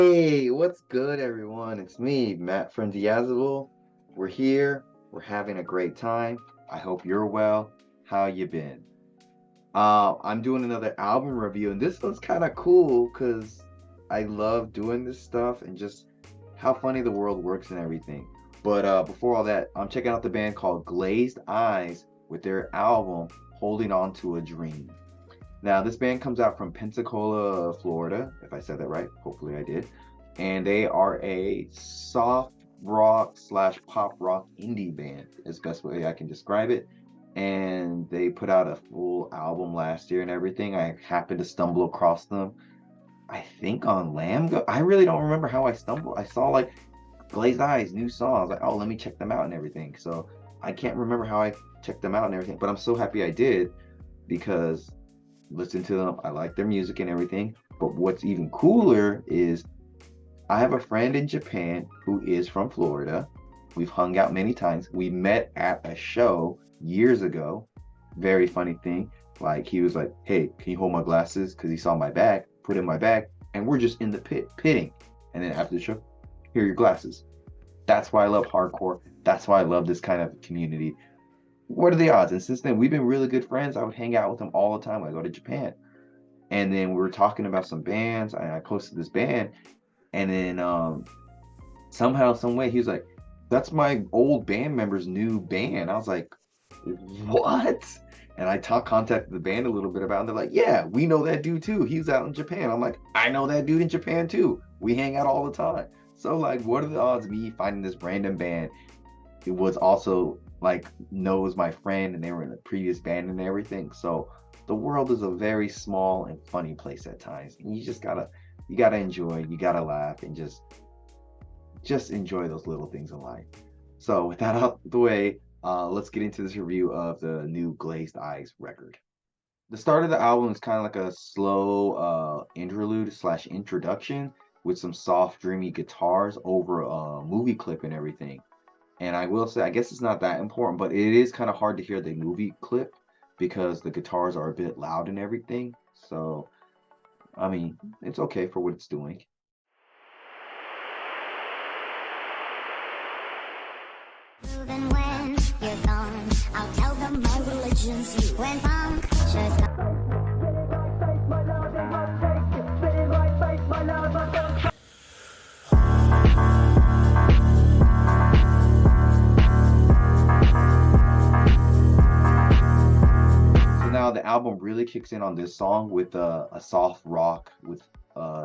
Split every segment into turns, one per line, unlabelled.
Hey, what's good, everyone? It's me, Matt from Diazable. We're here. We're having a great time. I hope you're well. How you been? I'm doing another album review, and this one's kind of cool because I love doing this stuff and just how funny the world works and everything. But before all that, I'm checking out the band called Glazed Eyes with their album Holding On to a Dream. Now, this band comes out from Pensacola, Florida, if I said that right. Hopefully I did. And they are a soft rock slash pop rock indie band, is the best way I can describe it. And they put out a full album last year and everything. I happened to stumble across them, I think on Lambda. I really don't remember how I stumbled. I saw like Glazed Eyes, new song. I was like, oh, let me check them out and everything. So I can't remember how I checked them out and everything, but I'm so happy I did because listen to them. I like their music and everything. But what's even cooler is I have a friend in Japan who is from Florida. We've hung out many times. We met at a show years ago. Very funny thing. Like he was like, hey, can you hold my glasses? Because he saw my bag, put in my bag, and we're just in the pitting. And then after the show, here are your glasses. That's why I love hardcore. That's why I love this kind of community. What are the odds? And since then, we've been really good friends. I would hang out with him all the time when I go to Japan. And then we were talking about some bands, and I posted this band. And then somehow, some way, he was like, that's my old band member's new band. I was like, what? And I contacted the band a little bit about it. And they're like, yeah, we know that dude too. He was out in Japan. I'm like, I know that dude in Japan too. We hang out all the time. So like, what are the odds of me finding this random band? It was also like knows my friend and they were in a previous band and everything. So the world is a very small and funny place at times. And you just gotta enjoy, you gotta laugh and just enjoy those little things in life. So with that out the way, let's get into this review of the new Glazed Eyes record. The start of the album is kind of like a slow interlude slash introduction with some soft dreamy guitars over a movie clip and everything. And I will say, I guess it's not that important, but it is kind of hard to hear the movie clip because the guitars are a bit loud and everything. So, I mean, it's okay for what it's doing.
Even when you're gone, I'll tell them my religion's you and punctures.
Now the album really kicks in on this song with a soft rock with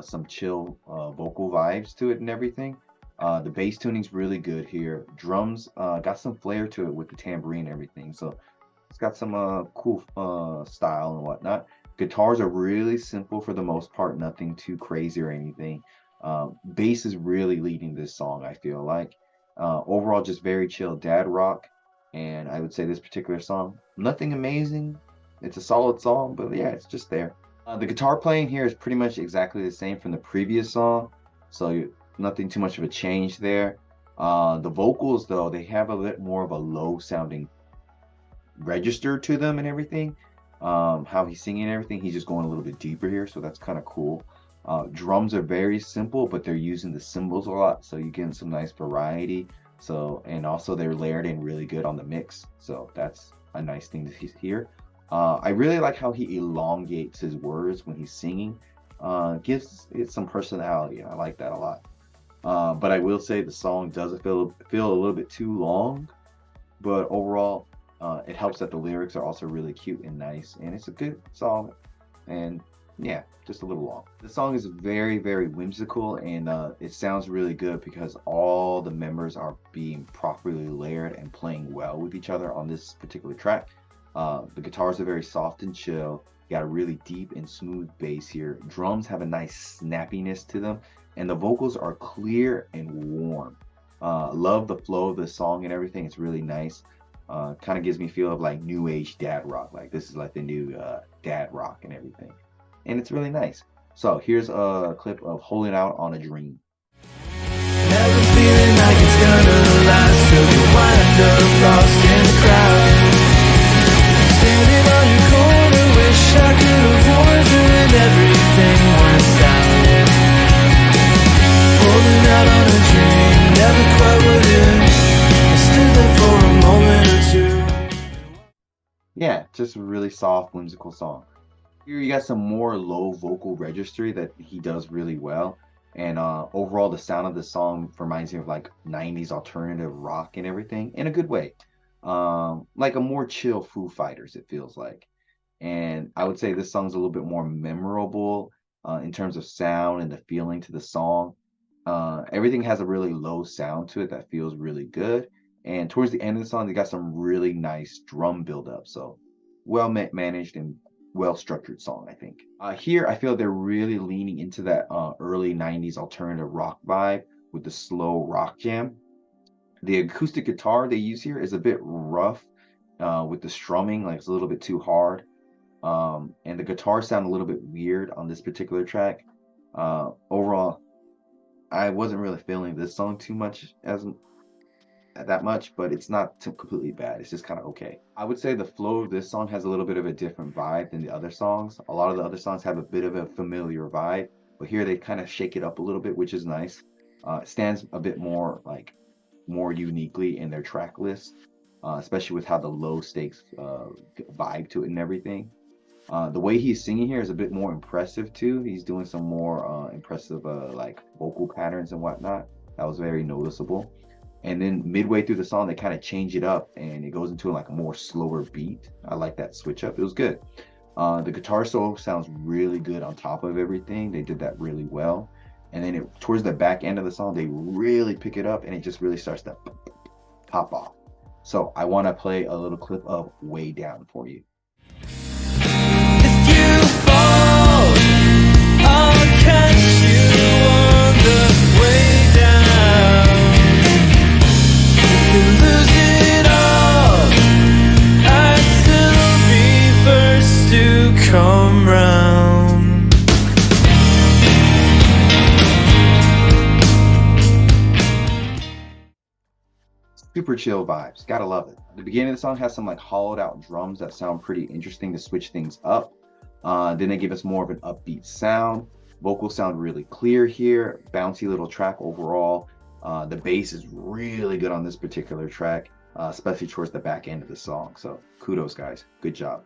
some chill vocal vibes to it and everything. The bass tuning's really good here. Drums got some flair to it with the tambourine and everything. So it's got some cool style and whatnot. Guitars are really simple for the most part, nothing too crazy or anything. Bass is really leading this song, I feel like. Overall, just very chill dad rock. And I would say this particular song, nothing amazing. It's a solid song, but yeah, it's just there. The guitar playing here is pretty much exactly the same from the previous song, so nothing too much of a change there. The vocals, though, they have a bit more of a low-sounding register to them and everything. How he's singing and everything, he's just going a little bit deeper here, so that's kind of cool. Drums are very simple, but they're using the cymbals a lot, so you're getting some nice variety. So, and also they're layered in really good on the mix, so that's a nice thing to hear. I really like how he elongates his words when he's singing. Gives it some personality. I like that a lot. But I will say the song does feel a little bit too long. But overall, it helps that the lyrics are also really cute and nice. And it's a good song. And yeah, just a little long. The song is very, very whimsical. And it sounds really good because all the members are being properly layered and playing well with each other on this particular track. The guitars are very soft and chill. You got a really deep and smooth bass here. Drums have a nice snappiness to them, and the vocals are clear and warm. Love the flow of the song and everything. It's really nice. Kind of gives me a feel of like new age dad rock. Like this is like the new dad rock and everything. And it's really nice. So here's a clip of Holding Out on a Dream.
Never feeling like it's gonna last till you wind up lost in the crowd. Standing on your corner, wish I could avoid doing everything once out.
just a really soft, whimsical song. Here you got some more low vocal registry that he does really well. And overall, the sound of the song reminds me of like 90s alternative rock and everything in a good way. Like a more chill Foo Fighters, it feels like. And I would say this song's a little bit more memorable in terms of sound and the feeling to the song. Everything has a really low sound to it that feels really good. And towards the end of the song, they got some really nice drum build-up. So well managed and well-structured song, I think. Here, I feel they're really leaning into that early 90s alternative rock vibe with the slow rock jam. The acoustic guitar they use here is a bit rough with the strumming, like it's a little bit too hard. And the guitars sound a little bit weird on this particular track. Overall, I wasn't really feeling this song too much as that much, but it's not completely bad. It's just kind of okay. I would say the flow of this song has a little bit of a different vibe than the other songs. A lot of the other songs have a bit of a familiar vibe, but here they kind of shake it up a little bit, which is nice. It stands a bit more like more uniquely in their track list, especially with how the low stakes vibe to it and everything. The way he's singing here is a bit more impressive too. He's doing some more impressive like vocal patterns and whatnot. That was very noticeable. And then midway through the song, they kind of change it up and it goes into like a more slower beat. I like that switch up. It was good. The guitar solo sounds really good on top of everything. They did that really well. And then towards the back end of the song, they really pick it up and it just really starts to pop off. So I want to play a little clip of Way Down for you.
If you fall, I'll catch you on the way down. If you lose it all, I'd still be first to come round.
Super chill vibes, gotta love it. The beginning of the song has some like hollowed out drums that sound pretty interesting to switch things up. Then they give us more of an upbeat sound. Vocals sound really clear here. Bouncy little track overall. The bass is really good on this particular track, especially towards the back end of the song. So kudos, guys, good job.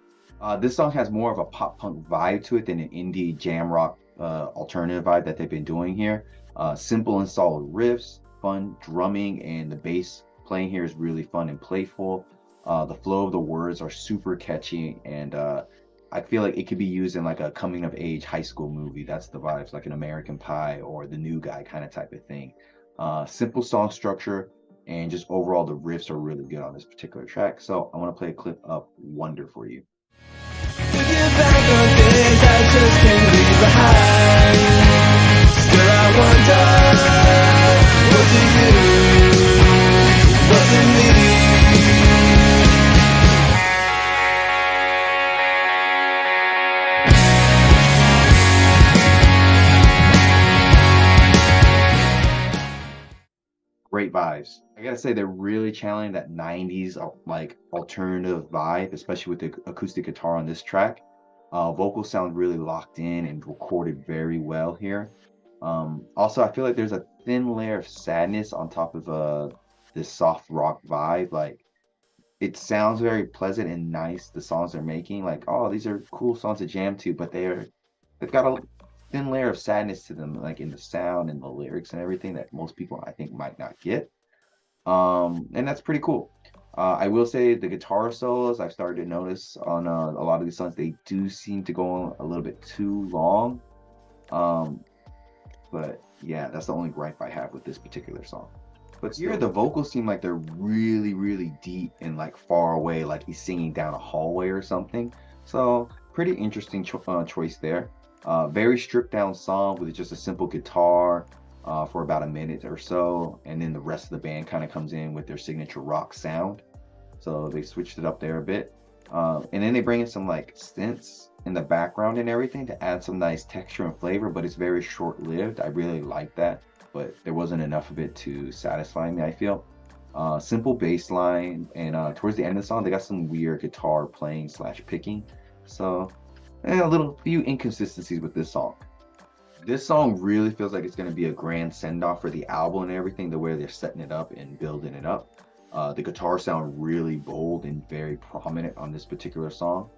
This song has more of a pop punk vibe to it than an indie jam rock alternative vibe that they've been doing here. Simple and solid riffs, fun drumming, and the bass playing here is really fun and playful. The flow of the words are super catchy, and I feel like it could be used in like a coming of age high school movie. That's the vibes, like an American Pie or The New Guy kind of type of thing. Simple song structure, and just overall the riffs are really good on this particular track. So I want to play a clip of Wonder for you.
Looking back on things I just can't leave behind. Still I wonder, was it you? Was it me?
Great vibes. I gotta say they're really channeling that 90s like alternative vibe, especially with the acoustic guitar on this track. Vocals sound really locked in and recorded very well here. Also, I feel like there's a thin layer of sadness on top of this soft rock vibe. Like it sounds very pleasant and nice, the songs they're making. Like, oh, these are cool songs to jam to, but they've got a thin layer of sadness to them, like in the sound and the lyrics and everything that most people I think might not get. And that's pretty cool. I will say the guitar solos I've started to notice on a lot of these songs, they do seem to go on a little bit too long. But yeah, that's the only gripe I have with this particular song. But here the vocals seem like they're really, really deep and like far away, like he's singing down a hallway or something. So pretty interesting choice there. Very stripped down song with just a simple guitar for about a minute or so, and then the rest of the band kind of comes in with their signature rock sound. So they switched it up there a bit, and then they bring in some like synths in the background and everything to add some nice texture and flavor, but it's very short-lived. I really like that, but there wasn't enough of it to satisfy me, I feel. Simple bass line, and towards the end of the song they got some weird guitar playing slash picking, so a little few inconsistencies with this song. This song really feels like it's going to be a grand send-off for the album and everything, the way they're setting it up and building it up. The guitars sound really bold and very prominent on this particular song.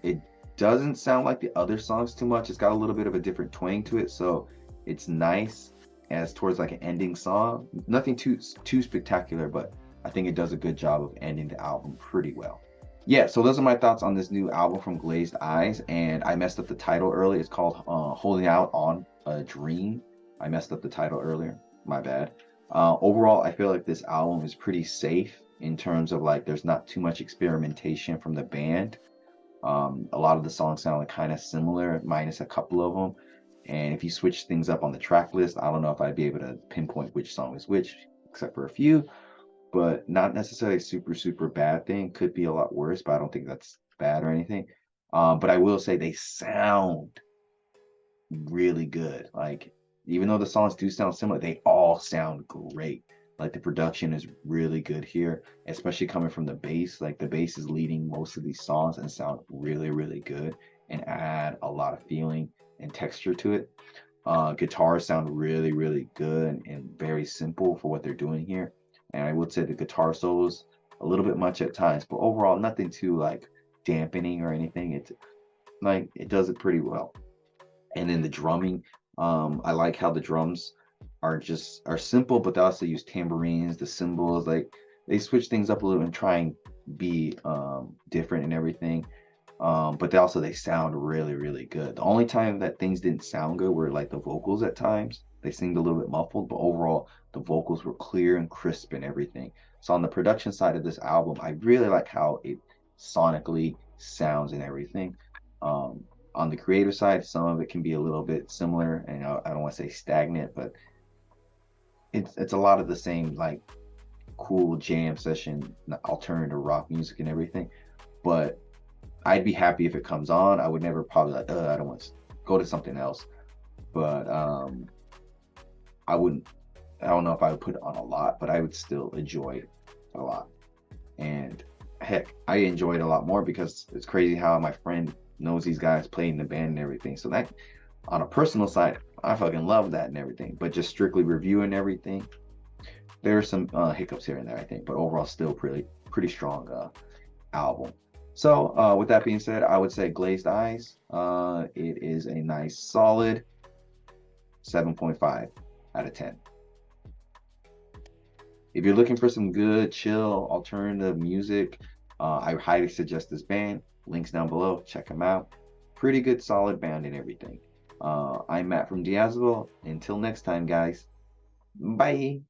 It doesn't sound like the other songs too much. It's got a little bit of a different twang to it, so it's nice as towards like an ending song. Nothing too spectacular, but I think it does a good job of ending the album pretty well. Yeah, so those are my thoughts on this new album from Glazed Eyes, and I messed up the title earlier. It's called Holding Out on a Dream. I messed up the title earlier. My bad. Overall, I feel like this album is pretty safe in terms of like there's not too much experimentation from the band. A lot of the songs sound like kind of similar, minus a couple of them. And if you switch things up on the track list, I don't know if I'd be able to pinpoint which song is which, except for a few. But not necessarily a super bad thing. Could be a lot worse, but I don't think that's bad or anything. But I will say they sound really good. Like, even though the songs do sound similar, they all sound great. Like, the production is really good here, especially coming from the bass. Like, the bass is leading most of these songs and sound really good and add a lot of feeling and texture to it. Guitars sound really good and very simple for what they're doing here. And I would say the guitar solos a little bit much at times, but overall nothing too like dampening or anything. It's like it does it pretty well. And then the drumming, I like how the drums are simple, but they also use tambourines, the cymbals. Like they switch things up a little and try and be different and everything. But they sound really good. The only time that things didn't sound good were like the vocals at times. They seemed a little bit muffled, but overall the vocals were clear and crisp and everything. So on the production side of this album, I really like how it sonically sounds and everything. On the creative side, some of it can be a little bit similar, and I don't want to say stagnant, but it's a lot of the same like cool jam session, alternative rock music and everything. But I'd be happy if it comes on. I would never probably like, I don't want to go to something else. But I wouldn't, I don't know if I would put it on a lot, but I would still enjoy it a lot. And heck, I enjoy it a lot more because it's crazy how my friend knows these guys playing the band and everything. So that, on a personal side, I fucking love that and everything. But just strictly reviewing everything, there are some hiccups here and there, I think. But overall, still pretty strong album. So with that being said, I would say Glazed Eyes. It is a nice solid 7.5 out of 10. If you're looking for some good, chill, alternative music, I highly suggest this band. Links down below. Check them out. Pretty good, solid band and everything. I'm Matt from Diazable. Until next time, guys. Bye.